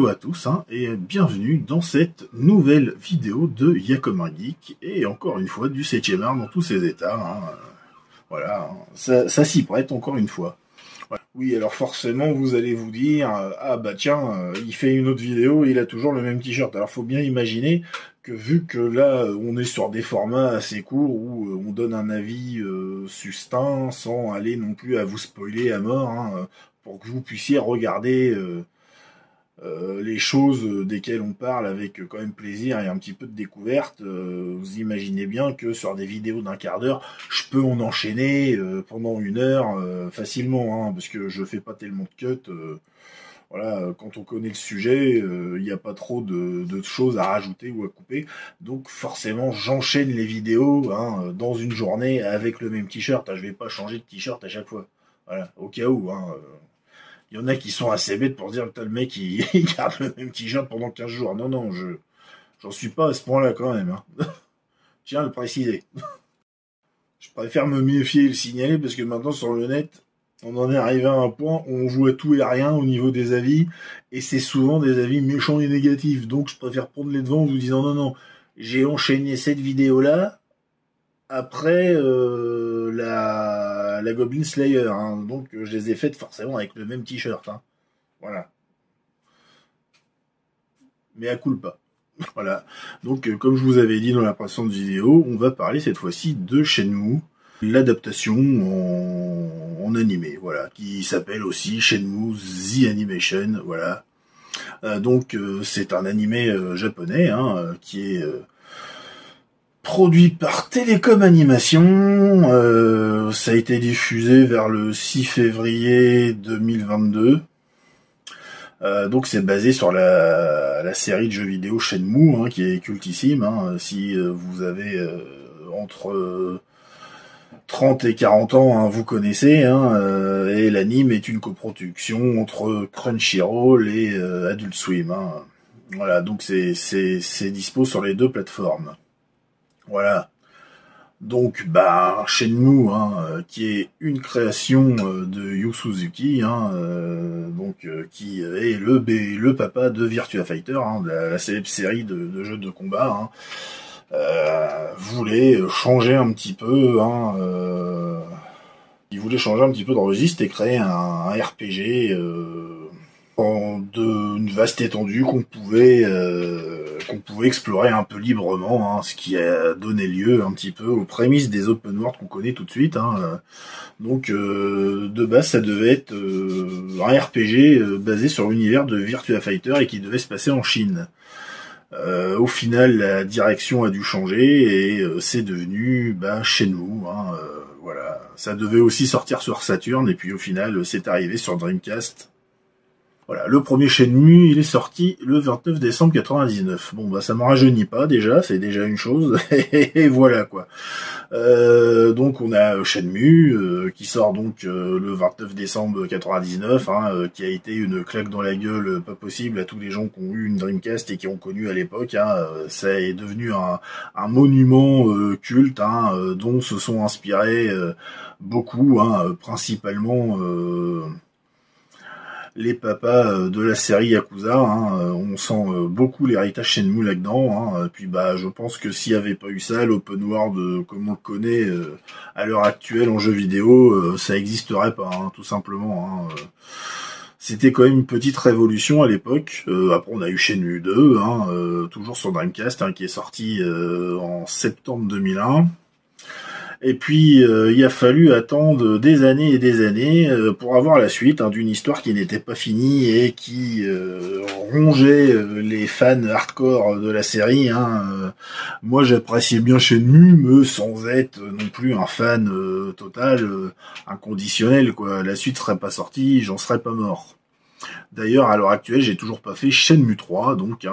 hello à tous et bienvenue dans cette nouvelle vidéo de Y'a comme un geek et encore une fois du 7e art dans tous ses états. Voilà, ça s'y prête encore une fois. Voilà. Oui, alors forcément vous allez vous dire ah bah tiens, il fait une autre vidéo, il a toujours le même t-shirt. Alors faut bien imaginer que vu que là on est sur des formats assez courts où on donne un avis succinct sans aller non plus à vous spoiler à mort, pour que vous puissiez regarder les choses desquelles on parle avec quand même plaisir et un petit peu de découverte. Vous imaginez bien que sur des vidéos d'un quart d'heure, je peux en enchaîner pendant 1 heure facilement, parce que je fais pas tellement de cuts. Voilà, quand on connaît le sujet, il n'y a pas trop de choses à rajouter ou à couper. Donc forcément, j'enchaîne les vidéos dans une journée avec le même t-shirt. Je vais pas changer de t-shirt à chaque fois. Voilà, au cas où. Il y en a qui sont assez bêtes pour se dire que le mec il garde le même t-shirt pendant 15 jours. Non, non, j'en suis pas à ce point-là quand même. Tiens à le préciser. Je préfère me méfier et le signaler parce que maintenant sur le net, on en est arrivé à un point où on voit tout et rien au niveau des avis et c'est souvent des avis méchants et négatifs. Donc je préfère prendre les devants en vous disant non, non, j'ai enchaîné cette vidéo-là après la Goblin Slayer, donc je les ai faites forcément avec le même t-shirt, voilà. Mais à culpa. Voilà. Donc comme je vous avais dit dans la précédente vidéo, on va parler cette fois-ci de Shenmue, l'adaptation en animé, voilà, qui s'appelle aussi Shenmue The Animation, voilà. Donc c'est un animé japonais qui est produit par Télécom Animation. Ça a été diffusé vers le 6 février 2022. Donc c'est basé sur la série de jeux vidéo Shenmue, qui est cultissime. Si vous avez entre 30 et 40 ans, vous connaissez. Et l'anime est une coproduction entre Crunchyroll et Adult Swim. Voilà, donc c'est dispo sur les 2 plateformes. Voilà. Donc, Shenmue, qui est une création de Yu Suzuki, qui est le papa de Virtua Fighter, la célèbre série de jeux de combat, voulait changer un petit peu, il voulait changer un petit peu de registre et créer un RPG d'une vaste étendue qu'on pouvait explorer un peu librement, ce qui a donné lieu un petit peu aux prémices des open world qu'on connaît tout de suite. Donc de base ça devait être un RPG basé sur l'univers de Virtua Fighter et qui devait se passer en Chine. Au final la direction a dû changer et c'est devenu Shenmue. Voilà, ça devait aussi sortir sur Saturn et puis au final c'est arrivé sur Dreamcast. Voilà, le premier Shenmue, il est sorti le 29 décembre 99. Bon, ça me rajeunit pas déjà, c'est déjà une chose, et voilà quoi. Donc on a Shenmue, qui sort donc le 29 décembre 99, qui a été une claque dans la gueule pas possible à tous les gens qui ont eu une Dreamcast et qui ont connu à l'époque. Ça est devenu un monument culte, dont se sont inspirés beaucoup, principalement les papas de la série Yakuza. On sent beaucoup l'héritage Shenmue là-dedans. Puis je pense que s'il n'y avait pas eu ça, l'open world comme on le connaît à l'heure actuelle en jeu vidéo, ça n'existerait pas, tout simplement. C'était quand même une petite révolution à l'époque. Après on a eu Shenmue 2, toujours sur Dreamcast, qui est sorti en septembre 2001. Et puis, il a fallu attendre des années et des années pour avoir la suite d'une histoire qui n'était pas finie et qui rongeait les fans hardcore de la série. Moi, j'appréciais bien Shenmue, mais sans être non plus un fan total, inconditionnel, quoi. La suite serait pas sortie, j'en serais pas mort. D'ailleurs, à l'heure actuelle, j'ai toujours pas fait Shenmue 3, donc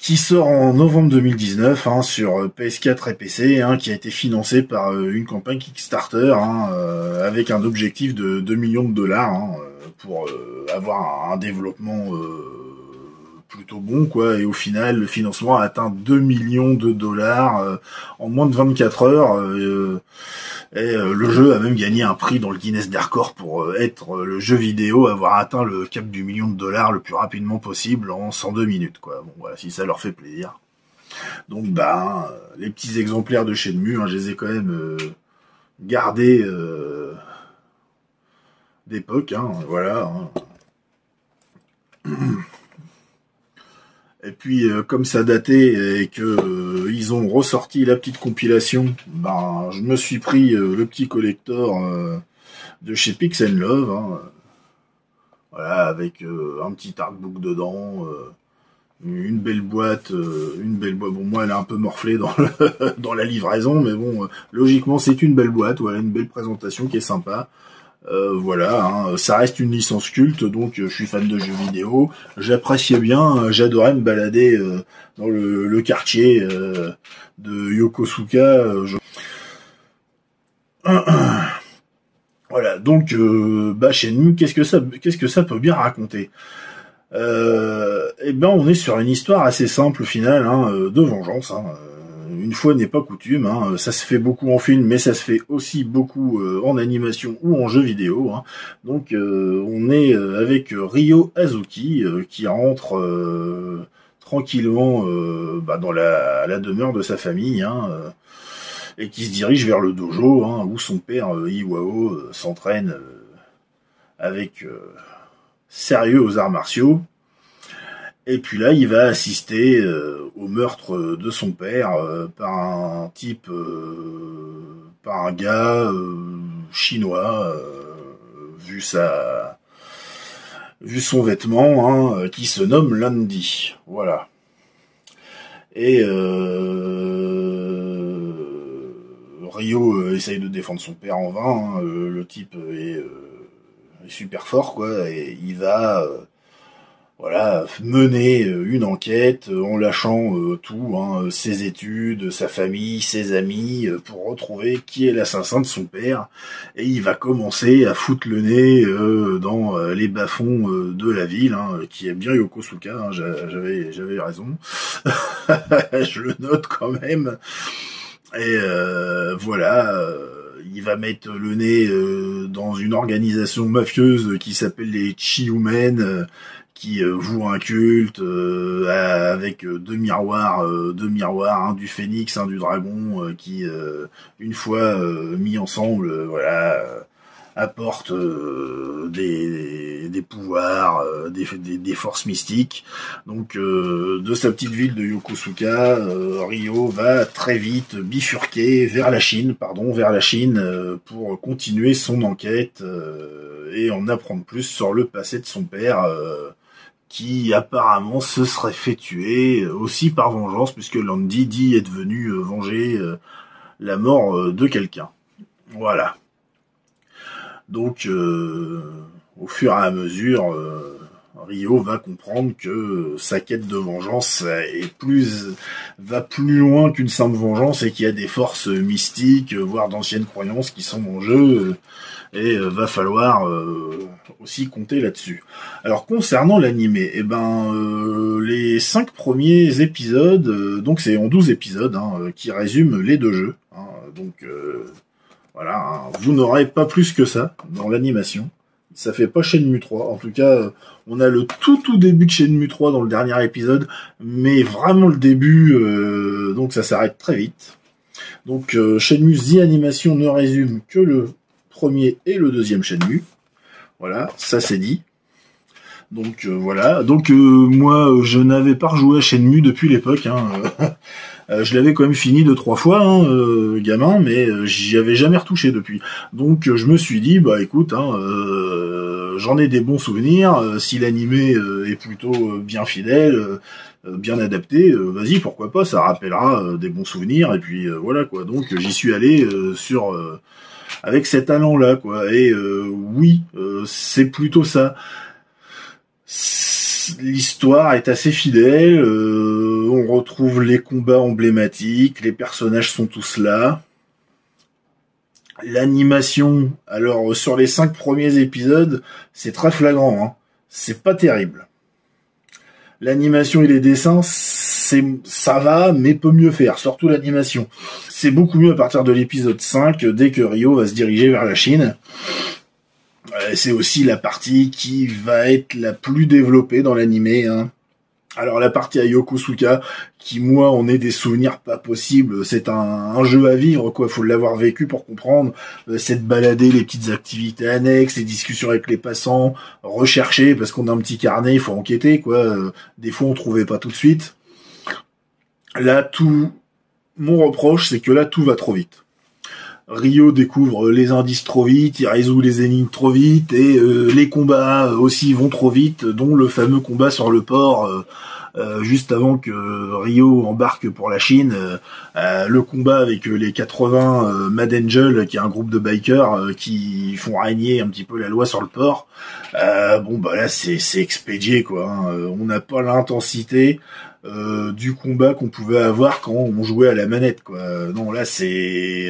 qui sort en novembre 2019 sur PS4 et PC, qui a été financé par une campagne Kickstarter avec un objectif de 2 millions de dollars pour avoir un développement plutôt bon, quoi. Et au final, le financement a atteint 2 millions de dollars en moins de 24 heures. Et le jeu a même gagné un prix dans le Guinness des records pour être le jeu vidéo à avoir atteint le cap du $1 000 le plus rapidement possible en 102 minutes, quoi. Bon, voilà, si ça leur fait plaisir. Donc, les petits exemplaires de Shenmue, hein, je les ai quand même gardés d'époque, hein, voilà. Hein. Et puis, comme ça datait et que ils ont ressorti la petite compilation, je me suis pris le petit collector de chez Pix & Love, hein, voilà, avec un petit artbook dedans, une belle boîte, Bon, moi, elle est un peu morflée dans dans la livraison, mais bon, logiquement, c'est une belle boîte, voilà, une belle présentation qui est sympa. Voilà, hein, ça reste une licence culte, donc je suis fan de jeux vidéo. J'appréciais bien, j'adorais me balader dans le quartier de Yokosuka. Voilà, donc Shenmue, qu'est-ce que ça peut bien raconter? On est sur une histoire assez simple au final, hein, de vengeance. Hein, une fois n'est pas coutume, hein, ça se fait beaucoup en film, mais ça se fait aussi beaucoup en animation ou en jeu vidéo. Hein. Donc on est avec Ryo Hazuki qui rentre tranquillement dans la demeure de sa famille, hein, et qui se dirige vers le dojo, hein, où son père Iwao s'entraîne avec sérieux aux arts martiaux. Et puis là, il va assister au meurtre de son père par un type, par un gars chinois, vu son vêtement, hein, qui se nomme Landy. Voilà. Et Ryo essaye de défendre son père en vain. Hein, le type est super fort, quoi, et il va mener une enquête en lâchant tout, hein, ses études, sa famille, ses amis, pour retrouver qui est l'assassin de son père. Et il va commencer à foutre le nez dans les bas-fonds de la ville, hein, qui est bien Yokosuka, hein, j'avais raison. Je le note quand même. Et il va mettre le nez dans une organisation mafieuse qui s'appelle les Chi-Humen, qui voue un culte avec deux miroirs, un du phénix, un du dragon, qui une fois mis ensemble, apporte des pouvoirs, des forces mystiques. Donc de sa petite ville de Yokosuka, Ryo va très vite bifurquer vers la Chine, pour continuer son enquête et en apprendre plus sur le passé de son père, qui apparemment se serait fait tuer aussi par vengeance, puisque Landy est devenu venger la mort de quelqu'un. Voilà. Donc, au fur et à mesure, Ryo va comprendre que sa quête de vengeance va plus loin qu'une simple vengeance et qu'il y a des forces mystiques, voire d'anciennes croyances qui sont en jeu, et va falloir aussi compter là-dessus. Alors, concernant l'animé, les 5 premiers épisodes, donc c'est en 12 épisodes, hein, qui résument les deux jeux, hein, donc voilà, hein, vous n'aurez pas plus que ça dans l'animation. Ça fait pas Shenmue 3. En tout cas, on a le tout début de Shenmue 3 dans le dernier épisode, mais vraiment le début, donc ça s'arrête très vite. Donc Shenmue The Animation ne résume que le premier et le deuxième Shenmue. Voilà, ça c'est dit. Donc voilà. Donc moi, je n'avais pas rejoué à Shenmue depuis l'époque. Hein, je l'avais quand même fini 2-3 fois, hein, gamin, mais j'y avais jamais retouché depuis. Donc je me suis dit, écoute, hein, j'en ai des bons souvenirs. Si l'animé est plutôt bien fidèle, bien adapté, vas-y, pourquoi pas, ça rappellera des bons souvenirs. Et puis voilà quoi. Donc j'y suis allé avec cet talent-là, quoi. Et oui, c'est plutôt ça. L'histoire est assez fidèle, on retrouve les combats emblématiques, les personnages sont tous là. L'animation, alors sur les 5 premiers épisodes, c'est très flagrant, hein. C'est pas terrible. L'animation et les dessins, ça va, mais peut mieux faire, surtout l'animation. C'est beaucoup mieux à partir de l'épisode 5, dès que Ryo va se diriger vers la Chine. C'est aussi la partie qui va être la plus développée dans l'animé, hein. Alors la partie à Yokosuka, qui moi en est des souvenirs pas possibles, c'est un jeu à vivre, quoi, faut l'avoir vécu pour comprendre, c'est de balader les petites activités annexes, les discussions avec les passants, rechercher, parce qu'on a un petit carnet, il faut enquêter, quoi, des fois on trouvait pas tout de suite. Là, mon reproche, c'est que là tout va trop vite. Ryo découvre les indices trop vite, il résout les énigmes trop vite, et les combats aussi vont trop vite, dont le fameux combat sur le port, juste avant que Ryo embarque pour la Chine, le combat avec les 80 Mad Angel, qui est un groupe de bikers qui font régner un petit peu la loi sur le port. Bon bah là c'est expédié, quoi, hein. On n'a pas l'intensité du combat qu'on pouvait avoir quand on jouait à la manette, quoi. Non, là c'est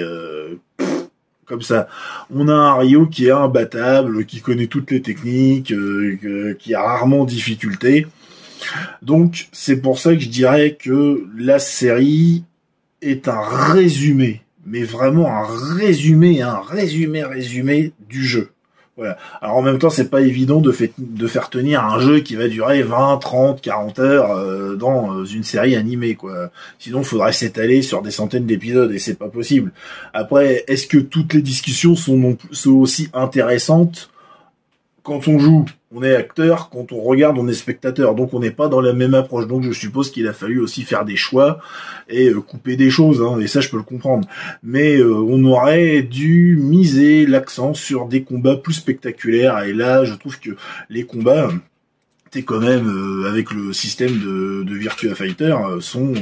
comme ça. On a un Ryo qui est imbattable, qui connaît toutes les techniques, qui a rarement difficulté. Donc c'est pour ça que je dirais que la série est un résumé, mais vraiment un résumé du jeu. Voilà. Alors en même temps, c'est pas évident de faire tenir un jeu qui va durer 20, 30, 40 heures dans une série animée, quoi. Sinon, il faudrait s'étaler sur des centaines d'épisodes et c'est pas possible. Après, est-ce que toutes les discussions sont aussi intéressantes? Quand on joue, on est acteur, quand on regarde, on est spectateur, donc on n'est pas dans la même approche. Donc je suppose qu'il a fallu aussi faire des choix et couper des choses, hein, et ça je peux le comprendre. Mais on aurait dû miser l'accent sur des combats plus spectaculaires, et là je trouve que les combats, t'es quand même, avec le système de Virtua Fighter, sont...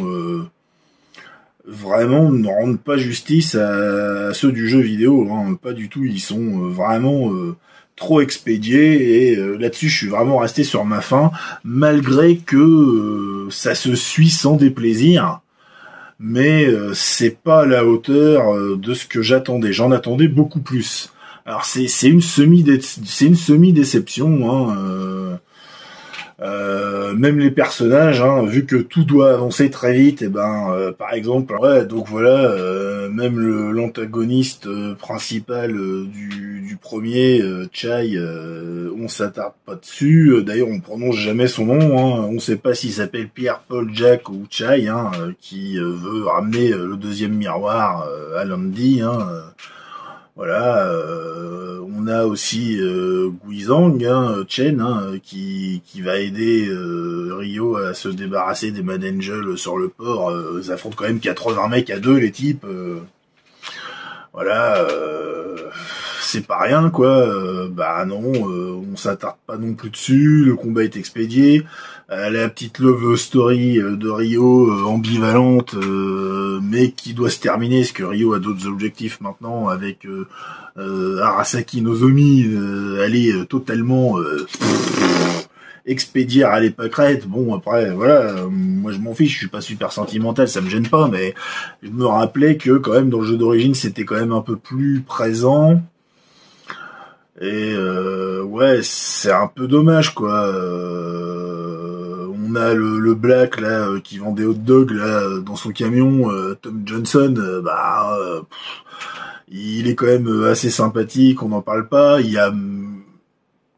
vraiment ne rendent pas justice à ceux du jeu vidéo, hein, pas du tout, ils sont vraiment... trop expédié, et là-dessus je suis vraiment resté sur ma faim, malgré que ça se suit sans déplaisir, mais c'est pas à la hauteur de ce que j'attendais. J'en attendais beaucoup plus. Alors c'est une semi-déception, hein, même les personnages, hein, vu que tout doit avancer très vite, et ben par exemple, ouais, donc voilà, même l'antagoniste principal du premier, Chai, on s'attarde pas dessus. D'ailleurs, on prononce jamais son nom, hein. On sait pas s'il s'appelle Pierre, Paul, Jack ou Chai, hein, qui veut ramener le deuxième miroir à Landy, hein. Voilà, on a aussi Guizhang, hein, Chen, hein, qui va aider Ryo à se débarrasser des Mad Angel sur le port. Ils affrontent quand même 80 mecs à deux, les types. Voilà, c'est pas rien, quoi. Bah non, on s'attarde pas non plus dessus. Le combat est expédié. La petite love story de Ryo, ambivalente, mais qui doit se terminer, parce que Ryo a d'autres objectifs maintenant, avec Arasaki Nozomi. Elle est totalement expédiée à l'épacrette. Bon, après, voilà, moi je m'en fiche, je suis pas super sentimental, ça me gêne pas, mais je me rappelais que quand même dans le jeu d'origine, c'était quand même un peu plus présent. Et ouais, c'est un peu dommage, quoi. On a le Black là qui vend des hot dogs là dans son camion, Tom Johnson, il est quand même assez sympathique, on n'en parle pas. Il y a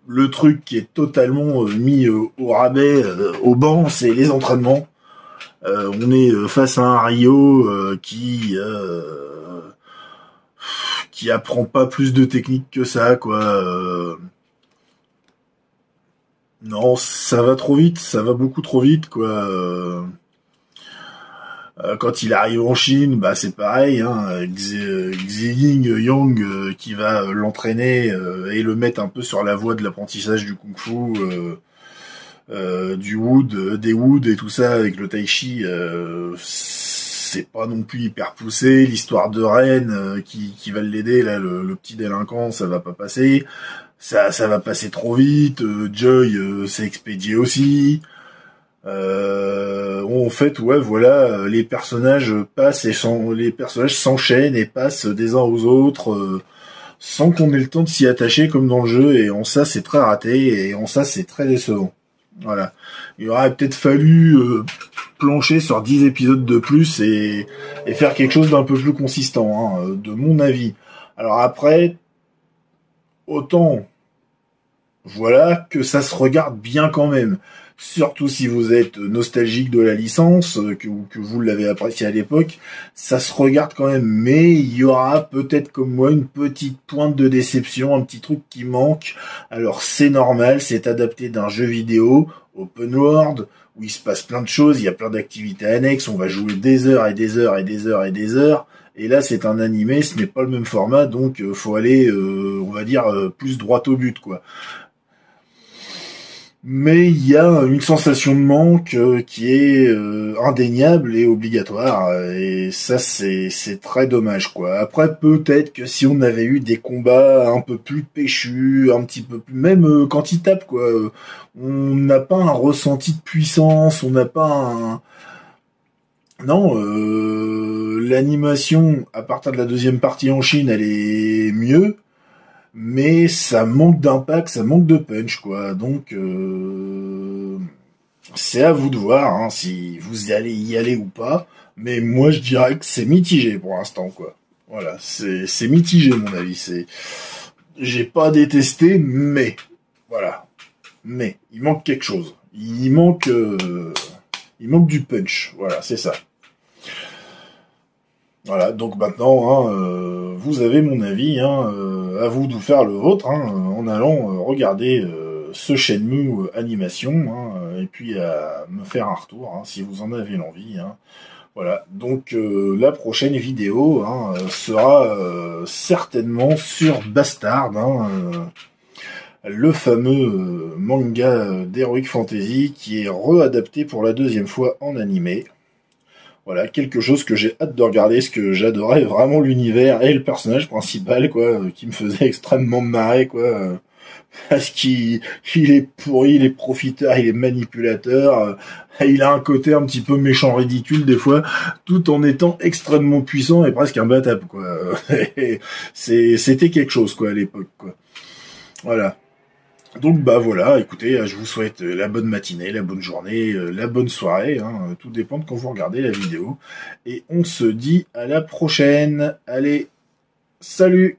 le truc qui est totalement mis au rabais, au banc, c'est les entraînements. On est face à un Ryo qui apprend pas plus de technique que ça, quoi. Non, ça va trop vite, ça va beaucoup trop vite, quoi. Quand il arrive en Chine, bah c'est pareil, hein, Xiying Yang qui va l'entraîner et le mettre un peu sur la voie de l'apprentissage du kung-fu, du wood, des woods et tout ça avec le tai chi. C'est pas non plus hyper poussé. L'histoire de Ren qui va l'aider, là, le petit délinquant, ça va pas passer. Ça va passer trop vite. Joy, c'est expédié aussi. En fait, ouais, voilà, les personnages passent et les personnages s'enchaînent et passent des uns aux autres sans qu'on ait le temps de s'y attacher comme dans le jeu. Et en ça, c'est très raté et en ça, c'est très décevant. Voilà. Il aurait peut-être fallu plancher sur 10 épisodes de plus et faire quelque chose d'un peu plus consistant, hein, de mon avis. Alors après, autant, voilà, que ça se regarde bien quand même. Surtout si vous êtes nostalgique de la licence, que vous l'avez apprécié à l'époque, ça se regarde quand même. Mais il y aura peut-être comme moi une petite pointe de déception, un petit truc qui manque. Alors c'est normal, c'est adapté d'un jeu vidéo, open world, où il se passe plein de choses, il y a plein d'activités annexes, on va jouer des heures et des heures et des heures et des heures. Et là c'est un animé, ce n'est pas le même format, donc faut aller, on va dire, plus droit au but, quoi. Mais il y a une sensation de manque qui est indéniable et obligatoire, et ça c'est très dommage, quoi. Après peut-être que si on avait eu des combats un peu plus péchus, un petit peu plus, même quand ils tapent, quoi, on n'a pas un ressenti de puissance, on n'a pas un... Non, l'animation à partir de la deuxième partie en Chine, elle est mieux. Mais ça manque d'impact, ça manque de punch, quoi. Donc, c'est à vous de voir, hein, si vous allez y aller ou pas. Mais moi, je dirais que c'est mitigé pour l'instant, quoi. Voilà, c'est mitigé, mon avis. J'ai pas détesté, mais voilà. Mais il manque quelque chose. Il manque du punch. Voilà, c'est ça. Voilà, donc maintenant, hein, vous avez mon avis, hein, à vous de faire le vôtre, hein, en allant regarder ce Shenmue animation, hein, et puis à me faire un retour, hein, si vous en avez l'envie. Hein. Voilà, donc la prochaine vidéo, hein, sera certainement sur Bastard, hein, le fameux manga d'Heroic Fantasy qui est readapté pour la deuxième fois en animé. Voilà, quelque chose que j'ai hâte de regarder, parce que j'adorais vraiment l'univers et le personnage principal, quoi, qui me faisait extrêmement marrer, quoi, parce qu'il est pourri, il est profiteur, il est manipulateur, il a un côté un petit peu méchant, ridicule des fois, tout en étant extrêmement puissant et presque imbattable, quoi. C'était quelque chose, quoi, à l'époque, quoi. Voilà. Donc bah voilà, écoutez, je vous souhaite la bonne matinée, la bonne journée, la bonne soirée, hein, tout dépend de quand vous regardez la vidéo. Et on se dit à la prochaine. Allez, salut!